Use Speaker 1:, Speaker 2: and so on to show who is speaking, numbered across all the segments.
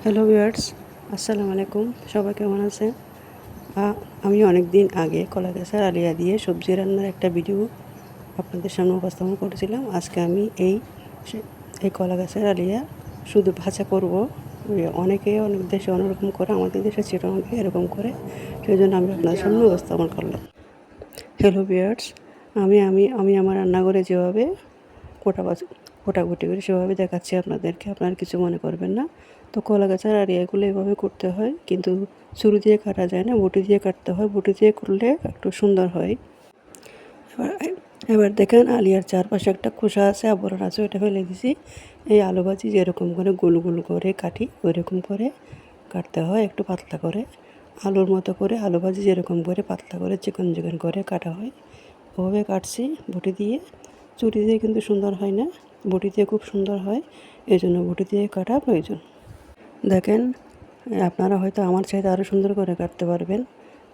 Speaker 1: Hello viewers, আসসালামু আলাইকুম। সবাই কেমন আছেন? আমি অনেক দিন আগে কলা গাছের আলিয়া দিয়ে সবজি রান্নার একটা ভিডিও আপনাদের সামনে উপস্থাপন করেছিলাম। আজকে আমি এই কলা গাছের আলিয়া শুধু ভাজা করব। অনেকে অনেক দেশে অন্যরকম করে, আমাদের দেশে চিটাগাঙ্গে এরকম করে, সেই জন্য আমি আপনাদের সামনে উপস্থাপন করলাম। হ্যালো ভিউয়ার্স, আমি আমার রান্নাঘরে যেভাবে কোটাকুটি করে সেভাবে দেখাচ্ছি আপনাদেরকে, আপনারা কিছু মনে করবেন না। তো কলা গাছের আড়িয়াগুলো এভাবে করতে হয়, কিন্তু ছুরি দিয়ে কাটা যায় না, বটি দিয়ে কাটতে হয়। বটি দিয়ে করলে একটু সুন্দর হয়। এবার এবার দেখেন আলিয়ার চারপাশে একটা খোসা আছে, আবরণ আছে, ওটা ফেলে দিছি। এই আলু ভাজি যেরকম করে গোল গোল করে কাটি ওইরকম করে কাটতে হয়, একটু পাতলা করে, আলুর মতো করে। আলু ভাজি যেরকম করে পাতলা করে চিকন চিকন করে কাটা হয়, ওভাবে কাটছি বটি দিয়ে। ছুরি দিয়ে কিন্তু সুন্দর হয় না, বটি দিয়ে খুব সুন্দর হয়, এই জন্য বটি দিয়ে কাটা প্রয়োজন। দেখেন, আপনারা হয়তো আমার চাইতে আরও সুন্দর করে কাটতে পারবেন।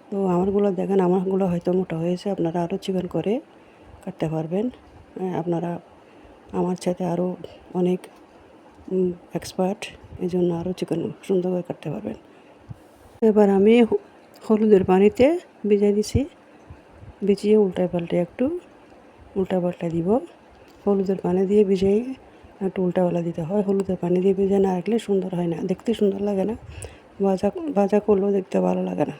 Speaker 1: তো আমারগুলো দেখেন, আমারগুলো হয়তো মোটা হয়েছে, আপনারা আরও চিকন করে কাটতে পারবেন। আপনারা আমার চাইতে আরও অনেক এক্সপার্ট, এই জন্য আরও চিকন সুন্দর করে কাটতে পারবেন। এবার আমি হলুদের পানিতে ভিজিয়ে দিছি, ভিজিয়ে উল্টায় পাল্টে দিব। হলুদের পানি দিয়ে ভিজিয়ে একটু উল্টাপাল্টা দিতে হয়। হলুদের পানি দিয়ে ভিজিয়ে না রাখলে সুন্দর হয় না, দেখতে সুন্দর লাগে না, ভাজা করলেও দেখতে ভালো লাগে না।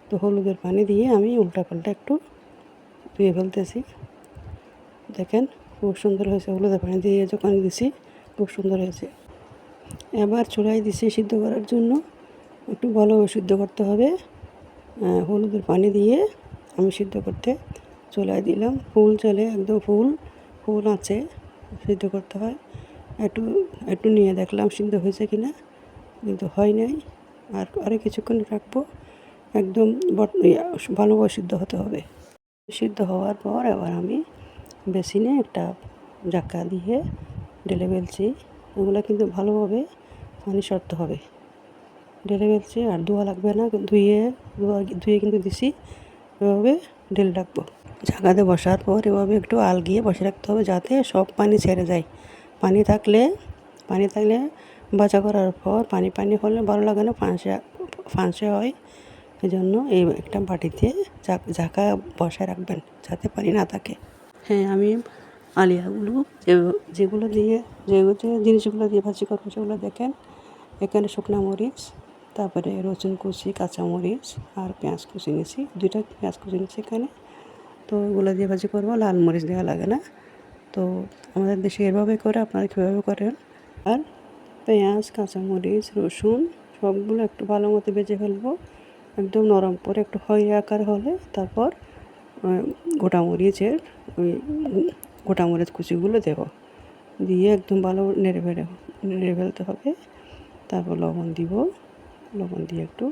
Speaker 1: তো হলুদের পানি দিয়ে আমি উল্টাপাল্টা একটু ধুয়ে ফেলতেছি। দেখেন খুব সুন্দর হয়েছে, হলুদের পানি দিয়ে যখন দিছি খুব সুন্দর হয়েছে। এবার চুলায় দিছি সিদ্ধ করার জন্য, একটু ভালোভাবে সিদ্ধ করতে হবে। হলুদের পানি দিয়ে আমি সিদ্ধ করতে চুলায় দিলাম, ফুল চলে, একদম ফুল আছে, সিদ্ধ করতে হয়। একটু একটু নিয়ে দেখলাম সিদ্ধ হয়েছে কি না, কিন্তু হয় নাই। আরও কিছুক্ষণ রাখবো, একদম ভালোভাবে সিদ্ধ হতে হবে। সিদ্ধ হওয়ার পর এবার আমি বেসিনে একটা ঢাকা দিয়ে ঢেলে ফেলছি। এগুলো কিন্তু ভালোভাবে পানি সরতে হবে, ঢেলে ফেলছি। আর ধোয়া লাগবে না, ধুয়ে কিন্তু দিছি। এভাবে ঢেলে রাখবো। ঢাকাতে বসার পর এভাবে একটু আলগিয়ে বসে রাখতে হবে, যাতে সব পানি ছেড়ে যায়। পানি থাকলে ভাজা করার পর পানি হলে ভালো লাগে না, ফাঁসে হয়। এই জন্য এই একটা বাটিতে ঢাকা বসায় রাখবেন, যাতে পানি না থাকে। হ্যাঁ, আমি আলিয়াগুলো যেগুলো জিনিসগুলো দিয়ে ভাজি করবো সেগুলো দেখেন। এখানে শুকনো মরিচ, তারপরে রসুন কুচি, কাঁচামরিচ আর পেঁয়াজ কুচি নিয়েছি, 2টা পেঁয়াজ কুচি নিয়েছি এখানে। তো ওগুলো দিয়ে ভাজি করবো, লাল মরিচ দেওয়া লাগে না। তো আমাদের দেশে এভাবে করে, আপনারা কীভাবে করেন? আর পেঁয়াজ, কাঁচামরিচ, রসুন সবগুলো একটু ভালো মতো ভেজে ফেলবো, একদম নরম করে, একটু খয়েরি আকার হলে তারপর গোটা মরিচ কুচিগুলো দেবো, দিয়ে একদম ভালো নেড়ে ফেলতে হবে। তারপর লবণ দিয়ে একটু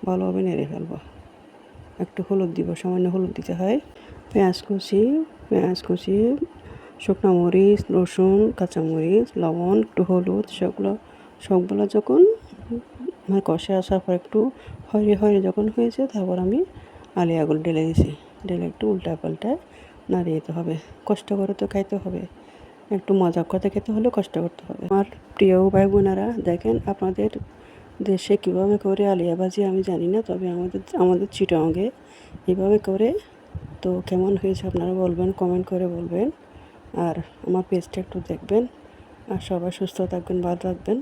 Speaker 1: ভালোভাবে নেড়ে ফেলবো। একটু হলুদ দিব, সামান্য হলুদ দিতে হয়। পেঁয়াজ কুচি, শুকনো মরিচ, রসুন, কাঁচামরিচ, লবণ, একটু হলুদ, সবগুলো যখন কষে আসার পর একটু হয়ে যখন হয়েছে, তারপর আমি আলিয়াগুলো ঢেলে একটু পাল্টায় নাড়িয়ে দিতে হবে। কষ্ট করে তো খাইতে হবে, একটু মজা করতে খেতে হলে কষ্ট করতে হবে। আমার প্রিয় ভাই বোনেরা, দেখেন আপনাদের দেশে কীভাবে করে আলিয়া ভাজি আমি জানি না, তবে আমাদের চিটাগাঙ্গে এইভাবে করে। তো কেমন হয়েছে আপনারা বলবেন, কমেন্ট করে বলবেন। আর আমার পেজটা একটু দেখবেন। আর সবাই সুস্থ থাকবেন, ভালো থাকবেন।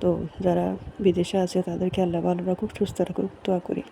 Speaker 1: তো যারা বিদেশে আছে তাদেরকে আল্লাহ ভালো রাখুক, সুস্থ রাখুক, দোয়া করি।